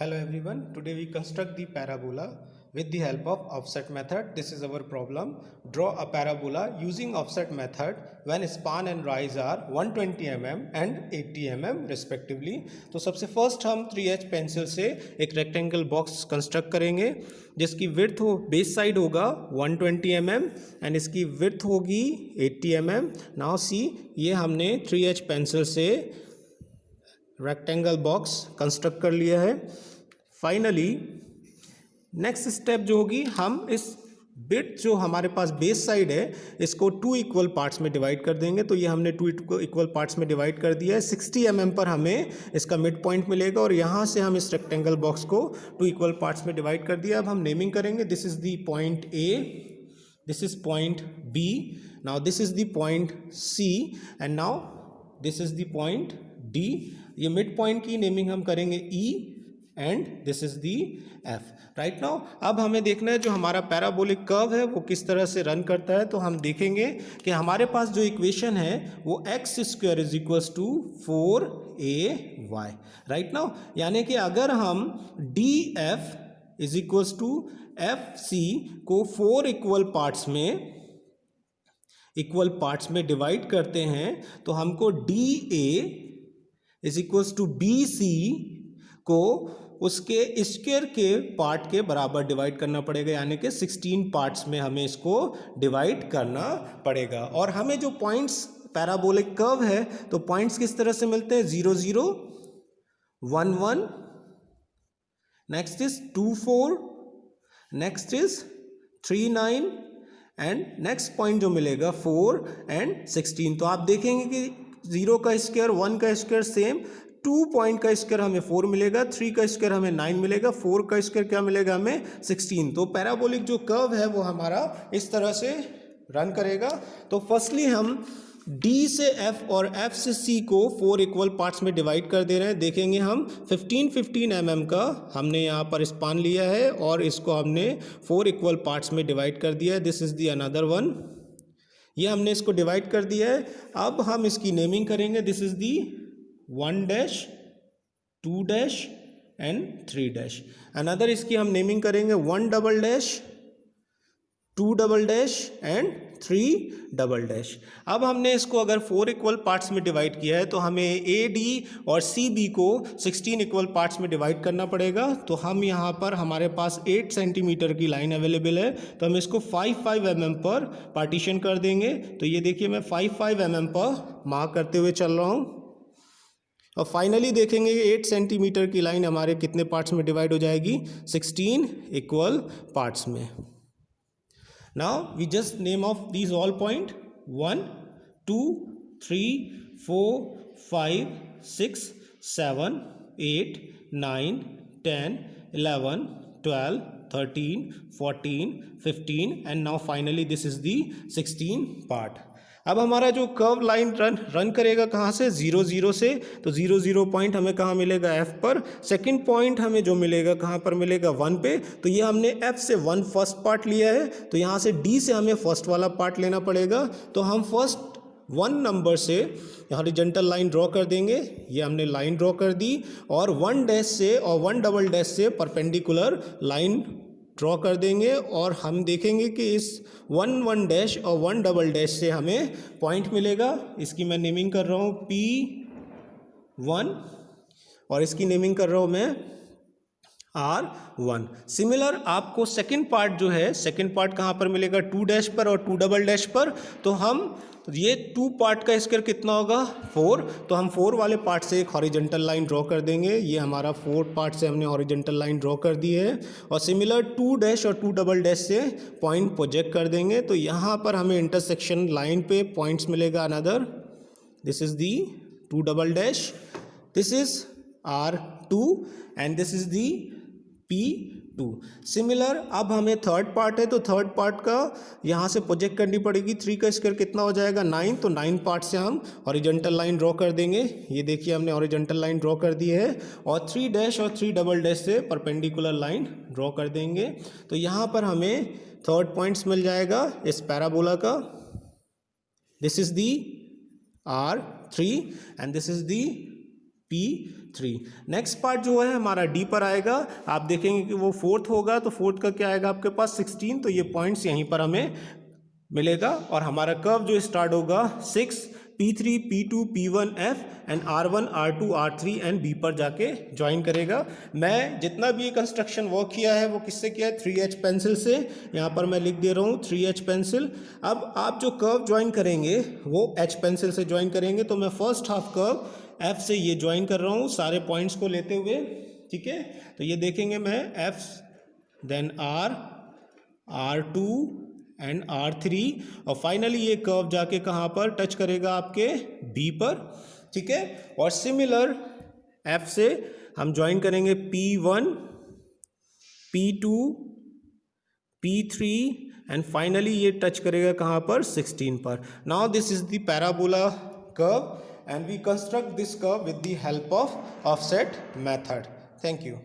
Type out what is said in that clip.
Hello everyone, today we construct the parabola with the help of offset method. This is our problem. Draw a parabola using offset method when span and rise are 120 mm and 80 mm respectively. तो सबसे first हम 3H pencil से एक rectangle box construct करेंगे जिसकी width हो base side होगा 120 mm and इसकी विड्थ होगी 80 mm. नाउ सी ये हमने 3H पेंसिल से रेक्टेंगल बॉक्स कंस्ट्रक्ट कर लिया है. फाइनली नेक्स्ट स्टेप जो होगी, हम इस बिट जो हमारे पास बेस साइड है इसको 2 इक्वल पार्ट्स में डिवाइड कर देंगे. तो ये हमने 2 इक्वल पार्ट्स में डिवाइड कर दिया है. 60 mm पर हमें इसका मिड पॉइंट मिलेगा और यहाँ से हम इस रेक्टेंगल बॉक्स को 2 इक्वल पार्ट्स में डिवाइड कर दिया. अब हम नेमिंग करेंगे. This is the point A, this is point B, now this is the point C and now this is the point D. ये मिड पॉइंट की नेमिंग हम करेंगे E and this is the F. Right now अब हमें देखना है जो हमारा पैराबोलिक कर्व है वो किस तरह से रन करता है. तो हम देखेंगे कि हमारे पास जो इक्वेशन है वो X square is equals to 4ay. Right now यानी कि अगर हम D F is equals to F C को 4 इक्वल पार्ट्स में डिवाइड करते हैं तो हमको D A is equals to B C को उसके स्क्वायर के पार्ट के बराबर डिवाइड करना पड़ेगा, यानी कि 16 पार्ट्स में हमें इसको डिवाइड करना पड़ेगा. और हमें जो पॉइंट्स पैराबोलिक कर्व है तो पॉइंट्स किस तरह से मिलते हैं, 0 0 1 1, next is 2 4, next is 3 9 and next point जो मिलेगा 4 एंड 16. तो आप देखेंगे कि 0 का स्क्वायर 1 का स्क्वायर सेम, 2 पॉइंट का स्क्वायर हमें 4 मिलेगा, 3 का स्क्वायर हमें 9 मिलेगा, 4 का स्क्वायर क्या मिलेगा हमें 16. तो पैराबोलिक जो कर्व है वो हमारा इस तरह से रन करेगा. तो फर्स्टली हम D से F और F से C को 4 इक्वल पार्ट्स में डिवाइड कर दे रहे हैं. देखेंगे हम 15 mm का हमने यहाँ पर स्पान लिया है और इसको हमने 4 इक्वल पार्ट्स में डिवाइड कर दिया है. This is the another one. ये हमने इसको डिवाइड कर दिया है. अब हम इसकी नेमिंग करेंगे. This is the 1 dash 2 dash and 3 dash. Another इसकी हम नेमिंग करेंगे 1 double dash 2 double dash and 3 double dash. अब हमने इसको अगर 4 इक्वल पार्ट्स में डिवाइड किया है तो हमें ए डी और सी बी को 16 इक्वल पार्ट्स में डिवाइड करना पड़ेगा. तो हम यहाँ पर हमारे पास 8 सेंटीमीटर की लाइन अवेलेबल है तो हम इसको 5 mm पर पार्टीशन कर देंगे. तो ये देखिए मैं 5 mm पर मार्क करते हुए चल रहा हूँ और फाइनली देखेंगे 8 सेंटीमीटर की लाइन हमारे कितने पार्ट्स में डिवाइड हो जाएगी, 16 इक्वल पार्ट्स में. Now we just name off these all point 1 2 3 4 5 6 7 8 9 10 11 12 13 14 15 and now finally this is the 16 part. अब हमारा जो कर्व लाइन रन करेगा कहाँ से, 0 0 से. तो 0 0 पॉइंट हमें कहाँ मिलेगा, F पर. सेकंड पॉइंट हमें जो मिलेगा कहाँ पर मिलेगा, 1 पे. तो ये हमने F से 1 फर्स्ट पार्ट लिया है तो यहाँ से D से हमें फर्स्ट वाला पार्ट लेना पड़ेगा. तो हम फर्स्ट 1 नंबर से हॉरिजॉन्टल लाइन ड्रॉ कर देंगे. ये हमने लाइन ड्रॉ कर दी और 1 डैश से और 1 डबल डैश से परपेंडिकुलर लाइन ड्रॉ कर देंगे और हम देखेंगे कि इस 1 1 डैश और 1 डबल डैश से हमें पॉइंट मिलेगा. इसकी मैं नेमिंग कर रहा हूँ P1 और इसकी नेमिंग कर रहा हूँ मैं R1. सिमिलर आपको सेकंड पार्ट जो है, सेकंड पार्ट कहाँ पर मिलेगा, 2 डैश पर और 2 डबल डैश पर. तो हम ये 2 पार्ट का स्क्वायर कितना होगा, 4. तो हम 4 वाले पार्ट से एक हॉरिजॉन्टल लाइन ड्रॉ कर देंगे. ये हमारा 4 पार्ट से हमने हॉरिजॉन्टल लाइन ड्रॉ कर दी है और सिमिलर 2 डैश और 2 डबल डैश से पॉइंट प्रोजेक्ट कर देंगे. तो यहाँ पर हमें इंटरसेक्शन लाइन पे पॉइंट्स मिलेगा another. This is the 2 double dash, this is R2 and this is the P2. Similar अब हमें थर्ड पार्ट है तो थर्ड पार्ट का यहाँ से प्रोजेक्ट करनी पड़ेगी. 3 का स्क्वायर कितना हो जाएगा, 9. तो 9 पार्ट से हम हॉरिजॉन्टल लाइन ड्रॉ कर देंगे. ये देखिए हमने हॉरिजॉन्टल लाइन ड्रॉ कर दी है और 3 डैश और 3 डबल डैश से परपेंडिकुलर लाइन ड्रॉ कर देंगे. तो यहाँ पर हमें थर्ड पॉइंट्स मिल जाएगा इस पैराबोला का. This is the R3 and this is the P3। Next part जो है हमारा D पर आएगा, आप देखेंगे कि वो फोर्थ होगा, तो फोर्थ का क्या आएगा आपके पास 16, तो ये पॉइंट्स यहीं पर हमें मिलेगा और हमारा कर्व जो स्टार्ट होगा 6 P3 P2 P1 F and R1 R2 R3 and B पर जाके ज्वाइन करेगा। मैं जितना भी ये कंस्ट्रक्शन वर्क किया है वो किससे किया है, 3H पेंसिल से। यहाँ पर मैं लिख दे रहा हूँ 3H पेंसिल। अब आप जो कर्व ज्वाइन करेंगे वो H पेंसिल से ज्वाइन करेंगे, तो मैं फर्स्ट हाफ कर्व F से ये ज्वाइन कर रहा हूँ सारे पॉइंट्स को लेते हुए, ठीक है। तो ये देखेंगे मैं F then R R2 and R3 और फाइनली ये कर्व जाके कहाँ पर टच करेगा आपके B पर, ठीक है। और सिमिलर F से हम ज्वाइन करेंगे P1 P2 P3 and finally ये टच करेगा कहाँ पर 16 पर। Now this is the parabola curve and we construct this curve with the help of offset method. Thank you.